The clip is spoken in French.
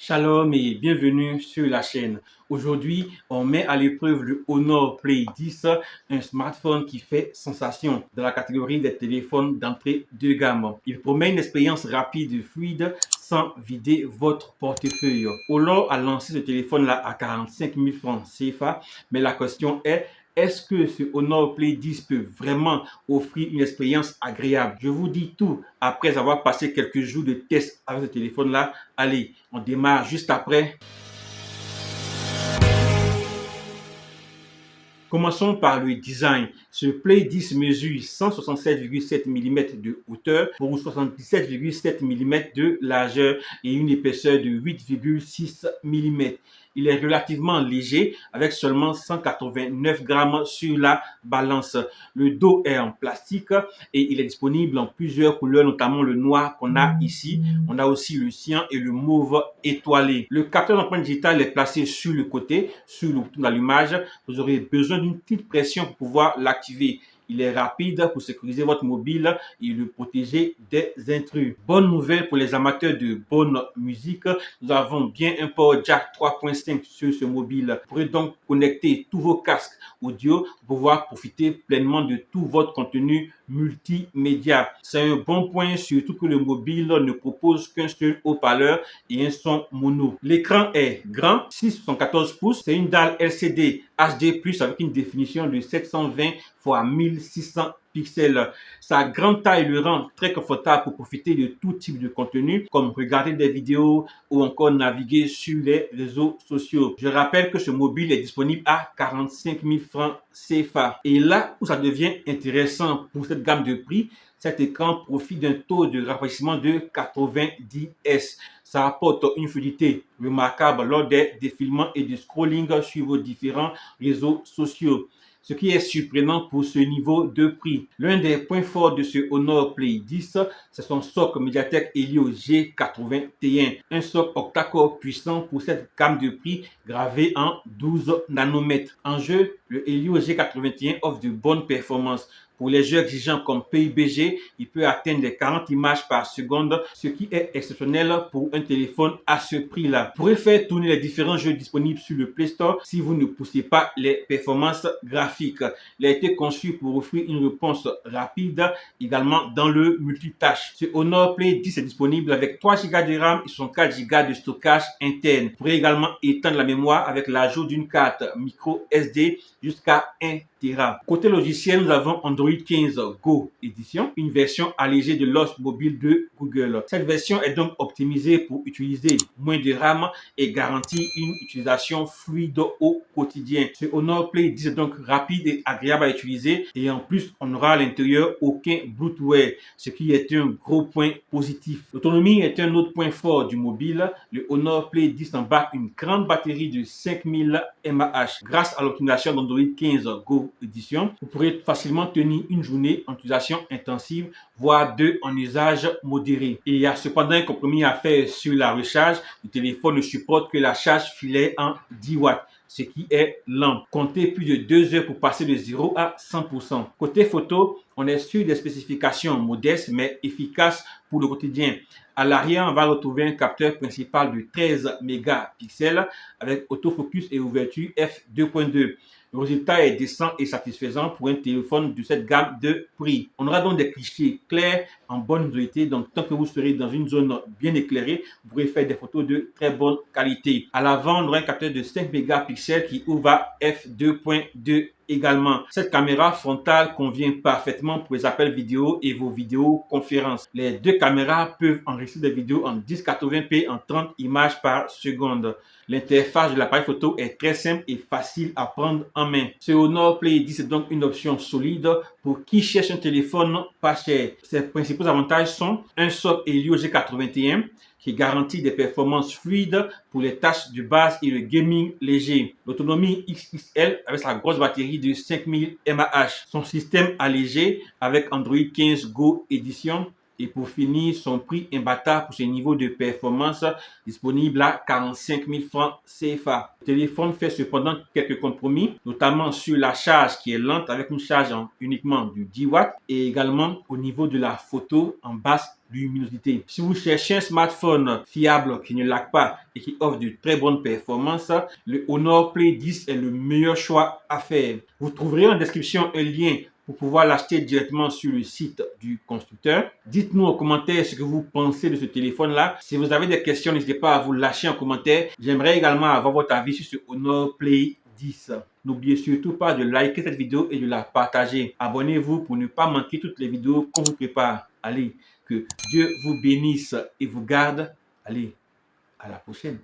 Shalom et bienvenue sur la chaîne. Aujourd'hui, on met à l'épreuve le Honor Play 10, un smartphone qui fait sensation dans la catégorie des téléphones d'entrée de gamme. Il promet une expérience rapide et fluide sans vider votre portefeuille. Honor a lancé ce téléphone-là à 45 000 francs CFA, mais la question est-ce que ce Honor Play 10 peut vraiment offrir une expérience agréable? Je vous dis tout après avoir passé quelques jours de test avec ce téléphone-là. Allez, on démarre juste après. Commençons par le design. Ce Play 10 mesure 167,7 mm de hauteur pour 77,7 mm de largeur et une épaisseur de 8,6 mm. Il est relativement léger avec seulement 189 grammes sur la balance. Le dos est en plastique et il est disponible en plusieurs couleurs, notamment le noir qu'on a ici. On a aussi le cyan et le mauve étoilé. Le capteur d'empreinte digitale est placé sur le côté, sur le bouton d'allumage. Vous aurez besoin d'une petite pression pour pouvoir l'activer. Il est rapide pour sécuriser votre mobile et le protéger des intrus. Bonne nouvelle pour les amateurs de bonne musique. Nous avons bien un port jack 3.5 sur ce mobile. Vous pourrez donc connecter tous vos casques audio pour pouvoir profiter pleinement de tout votre contenu multimédia. C'est un bon point, surtout que le mobile ne propose qu'un seul haut-parleur et un son mono. L'écran est grand, 6,74 pouces. C'est une dalle LCD HD+, avec une définition de 720 x 1600 pixels. Sa grande taille le rend très confortable pour profiter de tout type de contenu, comme regarder des vidéos ou encore naviguer sur les réseaux sociaux. Je rappelle que ce mobile est disponible à 45 000 francs CFA. Et là où ça devient intéressant pour cette gamme de prix, cet écran profite d'un taux de rafraîchissement de 90 Hz. Ça apporte une fluidité remarquable lors des défilements et du scrolling sur vos différents réseaux sociaux. Ce qui est surprenant pour ce niveau de prix. L'un des points forts de ce Honor Play 10, c'est son socle Mediatek Helio G81, un socle octa-core puissant pour cette gamme de prix gravé en 12 nanomètres. En jeu, le Helio G81 offre de bonnes performances. Pour les jeux exigeants comme PUBG, il peut atteindre les 40 images par seconde, ce qui est exceptionnel pour un téléphone à ce prix-là. Vous pourrez faire tourner les différents jeux disponibles sur le Play Store si vous ne poussez pas les performances graphiques. Il a été conçu pour offrir une réponse rapide également dans le multitâche. Ce Honor Play 10 est disponible avec 3 Go de RAM et 64 Go de stockage interne. Vous pourrez également étendre la mémoire avec l'ajout d'une carte micro SD jusqu'à 1 Tera. Côté logiciel, nous avons Android 15 Go Edition, une version allégée de l'os mobile de Google. Cette version est donc optimisée pour utiliser moins de RAM et garantit une utilisation fluide au quotidien. Ce Honor Play 10 est donc rapide et agréable à utiliser et en plus, on n'aura à l'intérieur aucun Bluetooth, ce qui est un gros point positif. L'autonomie est un autre point fort du mobile. Le Honor Play 10 embarque une grande batterie de 5000 mAh. Grâce à l'optimisation d'Android 15 Go Edition, vous pourrez facilement tenir une journée en utilisation intensive, voire deux en usage modéré. Et il y a cependant un compromis à faire sur la recharge. Le téléphone ne supporte que la charge filaire en 10 watts, ce qui est lent. Comptez plus de 2 heures pour passer de 0 à 100%. Côté photo, on est sur des spécifications modestes mais efficaces pour le quotidien. À l'arrière, on va retrouver un capteur principal de 13 mégapixels avec autofocus et ouverture f2.2. Le résultat est décent et satisfaisant pour un téléphone de cette gamme de prix. On aura donc des clichés clairs en bonne visualité. Donc, tant que vous serez dans une zone bien éclairée, vous pourrez faire des photos de très bonne qualité. À l'avant, on aura un capteur de 5 mégapixels qui ouvre à f2.2 également. Cette caméra frontale convient parfaitement pour les appels vidéo et vos vidéoconférences. Les deux caméras peuvent enregistrer des vidéos en 1080p en 30 images par seconde. L'interface de l'appareil photo est très simple et facile à prendre en main. Ce Honor Play 10 est donc une option solide pour qui cherche un téléphone pas cher. Ses principaux avantages sont un socle Helio G81 qui garantit des performances fluides pour les tâches de base et le gaming léger. L'autonomie XXL avec sa grosse batterie de 5000 mAh. Son système allégé avec Android 15 Go Edition. Et pour finir, son prix imbattable pour ce niveau de performance disponible à 45 000 francs CFA. Le téléphone fait cependant quelques compromis, notamment sur la charge qui est lente avec une charge en uniquement du 10 watts et également au niveau de la photo en basse luminosité. Si vous cherchez un smartphone fiable qui ne lag pas et qui offre de très bonnes performances, le Honor Play 10 est le meilleur choix à faire. Vous trouverez en description un lien pour pouvoir l'acheter directement sur le site du constructeur. Dites-nous en commentaire ce que vous pensez de ce téléphone-là. Si vous avez des questions, n'hésitez pas à vous lâcher en commentaire. J'aimerais également avoir votre avis sur ce Honor Play 10. N'oubliez surtout pas de liker cette vidéo et de la partager. Abonnez-vous pour ne pas manquer toutes les vidéos qu'on vous prépare. Allez, que Dieu vous bénisse et vous garde. Allez, à la prochaine.